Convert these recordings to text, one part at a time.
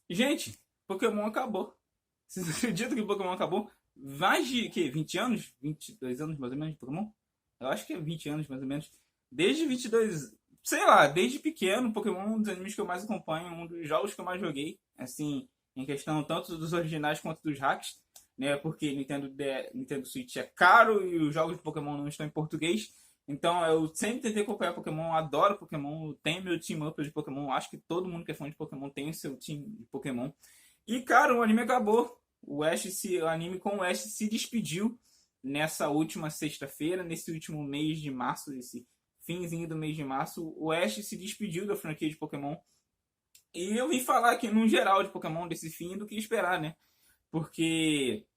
Gente, Pokémon acabou. Vocês acreditam que Pokémon acabou? Mais de que, 20 anos? 22 anos mais ou menos de Pokémon? Eu acho que é 20 anos mais ou menos. Desde 22, sei lá, desde pequeno, Pokémon é um dos animes que eu mais acompanho, um dos jogos que eu mais joguei, assim, em questão tanto dos originais quanto dos hacks, né? Porque Nintendo Switch é caro e os jogos de Pokémon não estão em português. Então eu sempre tentei acompanhar Pokémon, adoro Pokémon, tenho meu team up de Pokémon, acho que todo mundo que é fã de Pokémon tem o seu time de Pokémon. E cara, o anime acabou. O anime com o Ash se despediu nessa última sexta-feira, nesse último mês de março, esse finzinho do mês de março, o Ash se despediu da franquia de Pokémon. E eu vim falar aqui no geral de Pokémon desse fim do que esperar, né? Porque,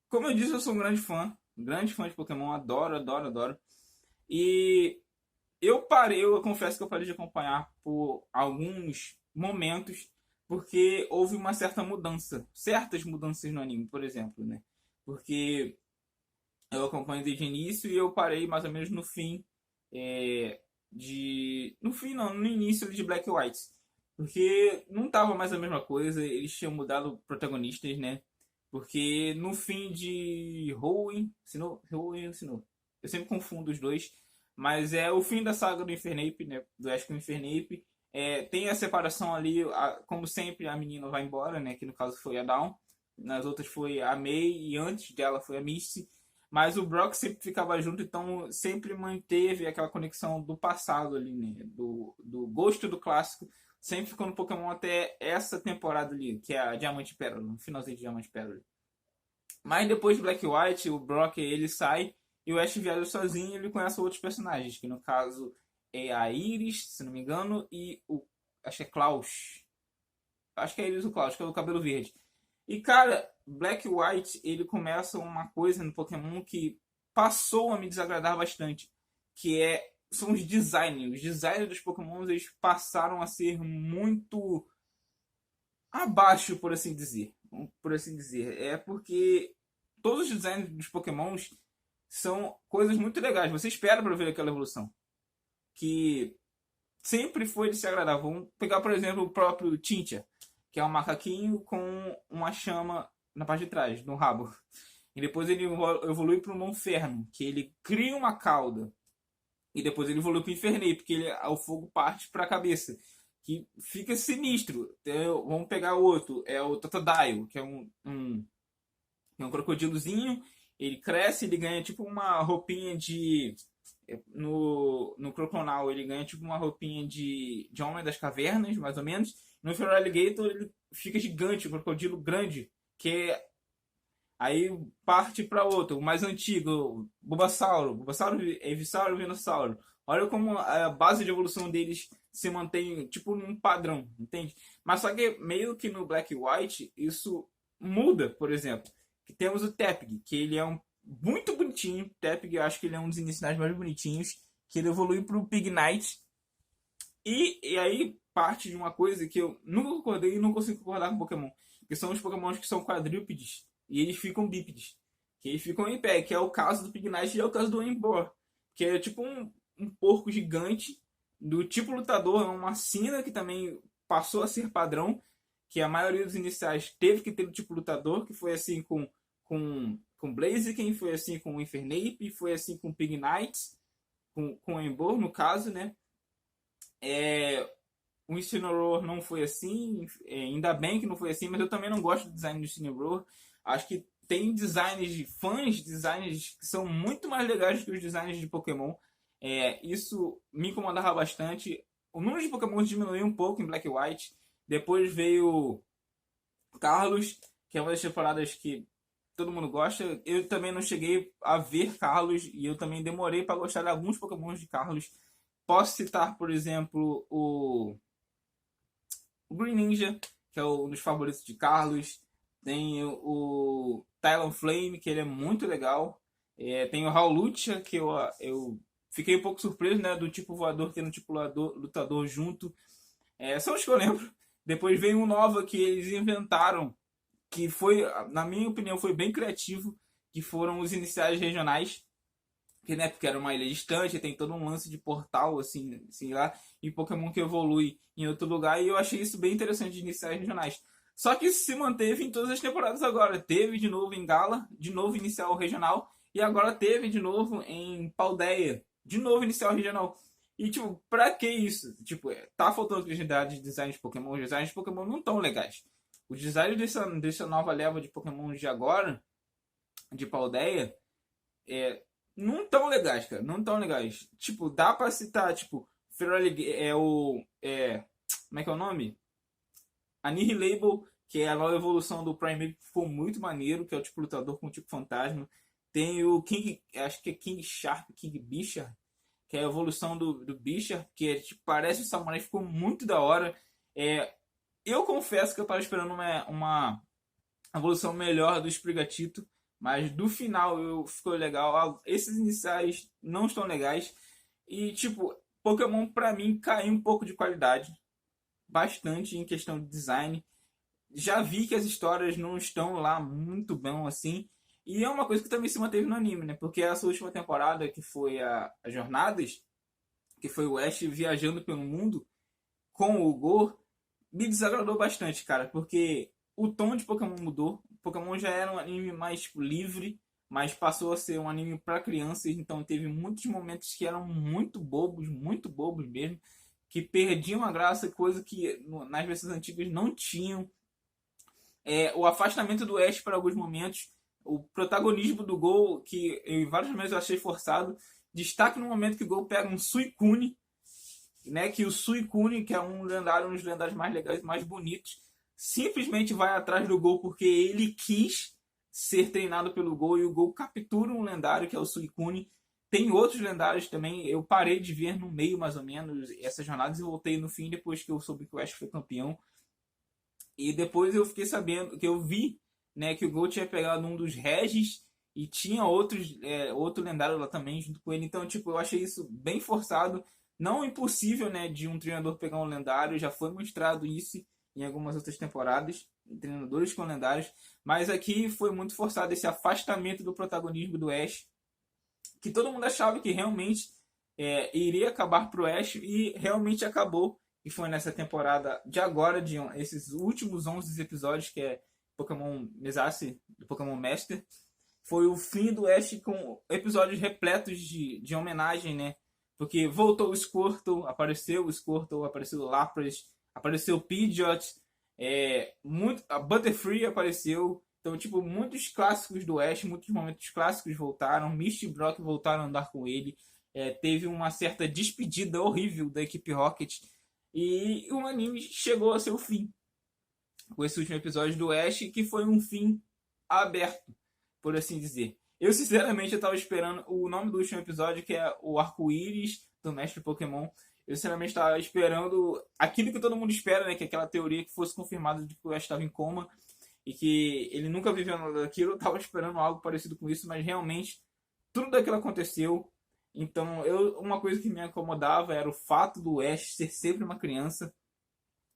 como eu disse, eu sou um grande fã de Pokémon, adoro, adoro, adoro. E eu confesso que eu parei de acompanhar por alguns momentos, porque houve uma certa mudança, certas mudanças no anime, por exemplo, né? Porque eu acompanho desde o início e eu parei mais ou menos no fim no fim não, no início de Black White. Porque não tava mais a mesma coisa, eles tinham mudado protagonistas, né? Porque no fim de Hoenn e Sinnoh, eu sempre confundo os dois, mas é o fim da saga do Infernape, né? Do Ash com o Infernape. Tem a separação ali, como sempre, a menina vai embora, né? Que no caso foi a Dawn. Nas outras foi a May e antes dela foi a Misty. Mas o Brock sempre ficava junto, então sempre manteve aquela conexão do passado ali, né? Do gosto do clássico. Sempre ficou no Pokémon até essa temporada ali, que é a Diamante e Pérola, no finalzinho de Diamante e Pérola. Mas depois de Black e White, o Brock ele sai e o Ash viaja sozinho e ele conhece outros personagens, que no caso é a Iris, se não me engano, e o. Acho que é Klaus. Acho que é Iris o Klaus, que é o cabelo verde. E cara, Black e White ele começa uma coisa no Pokémon que passou a me desagradar bastante, que são os designs. Os designs dos Pokémon eles passaram a ser muito abaixo, por assim dizer. Por assim dizer. É porque todos os designs dos Pokémons são coisas muito legais. Você espera para ver aquela evolução. Que sempre foi de se agradar. Vamos pegar, por exemplo, o próprio Tintia, que é um macaquinho com uma chama na parte de trás, no rabo. E depois ele evolui para o Monferno, que ele cria uma cauda. E depois ele evolui para o Infernape, porque o fogo parte para a cabeça. Que fica sinistro. Vamos pegar o outro, é o Totodile, que é um crocodilozinho. Ele cresce, ele ganha tipo uma roupinha de. No Croconal ele ganha tipo uma roupinha de Homem das Cavernas, mais ou menos. No Feral Alligator ele fica gigante, um crocodilo grande, que aí parte para outro, o mais antigo, Bulbasauro, Evissauro e Venusauro. Olha como a base de evolução deles se mantém tipo num padrão, entende? Mas só que meio que no Black e White isso muda, por exemplo. Que temos o Tepig, que ele é muito bonitinho. Tepig, eu acho que ele é um dos iniciais mais bonitinhos. Que ele evolui para o Pignite. E aí parte de uma coisa que eu nunca concordei e não consigo concordar com Pokémon. Que são os Pokémons que são quadrúpedes e eles ficam bípedes. Que eles ficam em pé, que é o caso do Pignite e é o caso do Emboar. Que é tipo um porco gigante do tipo lutador, é uma sina que também passou a ser padrão, que a maioria dos iniciais teve que ter o tipo lutador, que foi assim com Blaziken, foi assim com o Infernape, foi assim com o Pignite, com o Emboar, no caso, né? O Incineroar não foi assim, ainda bem que não foi assim, mas eu também não gosto do design do Incineroar. Acho que tem designs de fãs, designs que são muito mais legais do que os designs de Pokémon. Isso me incomodava bastante. O número de Pokémon diminuiu um pouco em Black e White. Depois veio Carlos, que é uma das temporadas que todo mundo gosta. Eu também não cheguei a ver Carlos e eu também demorei para gostar de alguns Pokémon de Carlos. Posso citar, por exemplo, o Green Ninja, que é um dos favoritos de Carlos. Tem o Talonflame, que ele é muito legal. Tem o Hawlucha, que eu fiquei um pouco surpreso, né? Do tipo voador tendo tipo lutador junto. São os que eu lembro. Depois veio um nova que eles inventaram, que foi, na minha opinião, foi bem criativo, que foram os iniciais regionais, que né, porque era uma ilha distante, tem todo um lance de portal assim lá, e Pokémon que evolui em outro lugar, e eu achei isso bem interessante de iniciais regionais. Só que isso se manteve em todas as temporadas agora. Teve de novo em Gala, de novo inicial regional, e agora teve de novo em Paldea, de novo inicial regional. E, tipo, pra que isso? Tipo, tá faltando criatividade de design de Pokémon. Os designs de Pokémon não tão legais. Os designs dessa nova leva de Pokémon de agora, de Paldea, não tão legais, cara. Não tão legais. Tipo, dá pra citar, tipo, Feraligatr como é que é o nome? Annihilable, que é a nova evolução do Primeape, que ficou muito maneiro, que é o tipo lutador com o tipo fantasma. Tem o King, acho que é King Sharp, King Bisharp, que é a evolução do Bisharp, que é, tipo, parece o samurai, ficou muito da hora. Eu confesso que eu tava esperando uma evolução melhor do Sprigatito, mas do final ficou legal. Esses iniciais não estão legais. E, tipo, Pokémon pra mim caiu um pouco de qualidade, bastante em questão de design. Já vi que as histórias não estão lá muito bem assim. E é uma coisa que também se manteve no anime, né? Porque essa última temporada, que foi a Jornadas, que foi o Ash viajando pelo mundo com o Go, me desagradou bastante, cara. Porque o tom de Pokémon mudou. Pokémon já era um anime mais, tipo, livre, mas passou a ser um anime para crianças. Então teve muitos momentos que eram muito bobos mesmo, que perdiam a graça, coisa que nas versões antigas não tinham. O afastamento do Ash para alguns momentos, o protagonismo do Gol, que em vários momentos eu achei forçado. Destaque no momento que o Gol pega um Suicune, né, que o Suicune, que é um dos lendários mais legais e mais bonitos, simplesmente vai atrás do Gol porque ele quis ser treinado pelo Gol, e o Gol captura um lendário que é o Suicune. Tem outros lendários também. Eu parei de ver no meio, mais ou menos, essas jornadas e voltei no fim depois que eu soube que o Ash foi campeão. E depois eu fiquei sabendo, que eu vi, né, que o Gol tinha pegado um dos Regis e tinha outro lendário lá também junto com ele. Então, tipo, eu achei isso bem forçado. Não impossível, né, de um treinador pegar um lendário. Já foi mostrado isso em algumas outras temporadas, treinadores com lendários. Mas aqui foi muito forçado esse afastamento do protagonismo do Ash, que todo mundo achava que realmente iria acabar pro Ash, e realmente acabou. E foi nessa temporada de agora, esses últimos 11 episódios, que é Pokémon Mesasi, do Pokémon Master, foi o fim do Ash, com episódios repletos de homenagem, né? Porque voltou o Squirtle, apareceu o Lapras, apareceu o Pidgeot, a Butterfree apareceu. Então, tipo, muitos clássicos do Ash, muitos momentos clássicos voltaram. Misty e Brock voltaram a andar com ele. Teve uma certa despedida horrível da equipe Rocket. E o anime chegou a seu fim com esse último episódio do Ash, que foi um fim aberto, por assim dizer. Eu, sinceramente, estava esperando o nome do último episódio, que é o Arco-Íris do Mestre Pokémon. Eu, sinceramente, estava esperando aquilo que todo mundo espera, né? Que é aquela teoria que fosse confirmada de que o Ash estava em coma e que ele nunca viveu nada daquilo. Eu estava esperando algo parecido com isso, mas realmente tudo daquilo aconteceu. Então, uma coisa que me incomodava era o fato do Ash ser sempre uma criança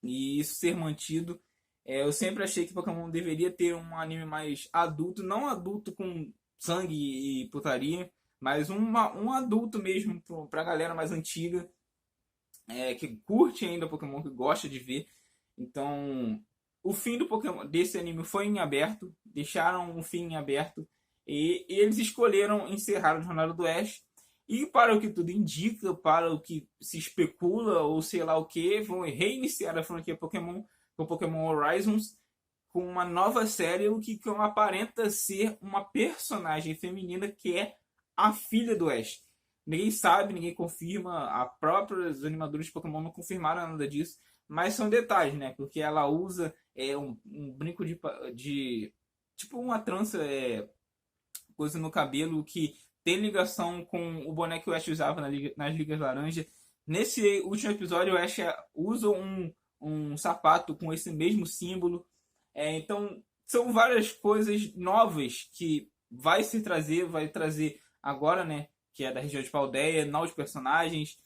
e isso ser mantido. Eu sempre achei que Pokémon deveria ter um anime mais adulto, não adulto com sangue e putaria, mas um adulto mesmo pra galera mais antiga, que curte ainda Pokémon, que gosta de ver. Então, o fim do Pokémon desse anime foi em aberto, deixaram um fim em aberto, e eles escolheram encerrar a jornada do Ash. E para o que tudo indica, para o que se especula, ou sei lá o que, vão reiniciar a franquia Pokémon com Pokémon Horizons, com uma nova série, o que aparenta ser uma personagem feminina que é a filha do Ash. Ninguém sabe, ninguém confirma, a própria os animadores de Pokémon não confirmaram nada disso, mas são detalhes, né? Porque ela usa um brinco de tipo uma trança, coisa no cabelo que tem ligação com o boneco que o Ash usava nas Ligas Laranja. Nesse último episódio, o Ash usa um sapato com esse mesmo símbolo. Então, são várias coisas novas que vai trazer agora, né? Que é da região de Paldea, novos personagens,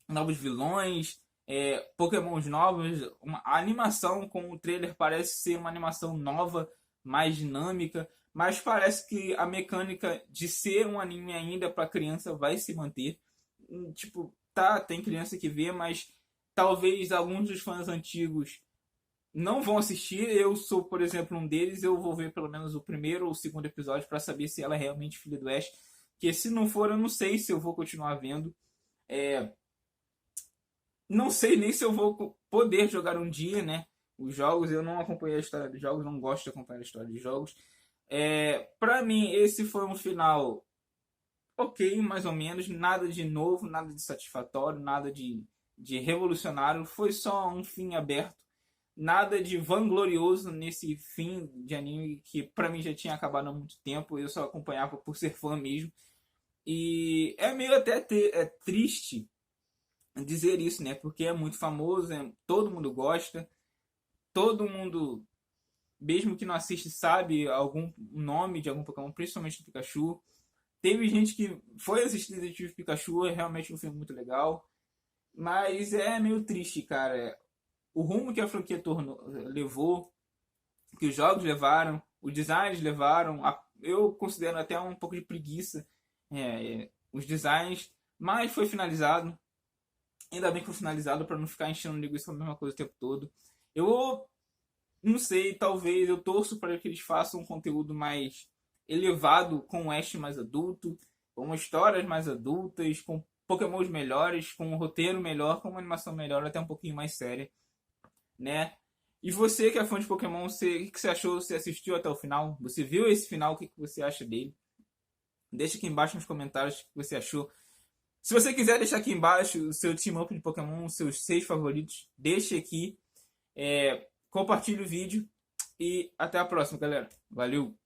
novos vilões, Pokémons novos. A animação com o trailer parece ser uma animação nova, mais dinâmica, mas parece que a mecânica de ser um anime ainda para criança vai se manter. Tipo, tem criança que vê, mas talvez alguns dos fãs antigos não vão assistir. Eu sou, por exemplo, um deles. Eu vou ver pelo menos o primeiro ou o segundo episódio para saber se ela é realmente filha do Ash. Que se não for, eu não sei se eu vou continuar vendo. É, não sei nem se eu vou poder jogar um dia, né? Os jogos, eu não acompanhei a história dos jogos, não gosto de acompanhar a história dos jogos. Para mim, esse foi um final ok, mais ou menos. Nada de novo, nada de satisfatório, nada de revolucionário. Foi só um fim aberto. Nada de vanglorioso nesse fim de anime que pra mim já tinha acabado há muito tempo. Eu só acompanhava por ser fã mesmo. E é meio até triste dizer isso, né? Porque é muito famoso, todo mundo gosta, todo mundo, mesmo que não assiste, sabe algum nome de algum Pokémon, principalmente do Pikachu. Teve gente que foi assistir Detetive Pikachu, é realmente um filme muito legal. Mas é meio triste, cara. O rumo que a franquia levou, que os jogos levaram, os designs levaram, eu considero até um pouco de preguiça os designs, mas foi finalizado. Ainda bem que foi finalizado para não ficar enchendo linguiça com a mesma coisa o tempo todo. Eu não sei, talvez eu torço para que eles façam um conteúdo mais elevado, com o Ash mais adulto, com histórias mais adultas, com Pokémons melhores, com um roteiro melhor, com uma animação melhor, até um pouquinho mais séria, né? E você que é fã de Pokémon, o que você achou? Você assistiu até o final? Você viu esse final? O que você acha dele? Deixa aqui embaixo nos comentários o que você achou. Se você quiser deixar aqui embaixo o seu team up de Pokémon, os seus 6 favoritos, deixe aqui. Compartilhe o vídeo e até a próxima, galera. Valeu!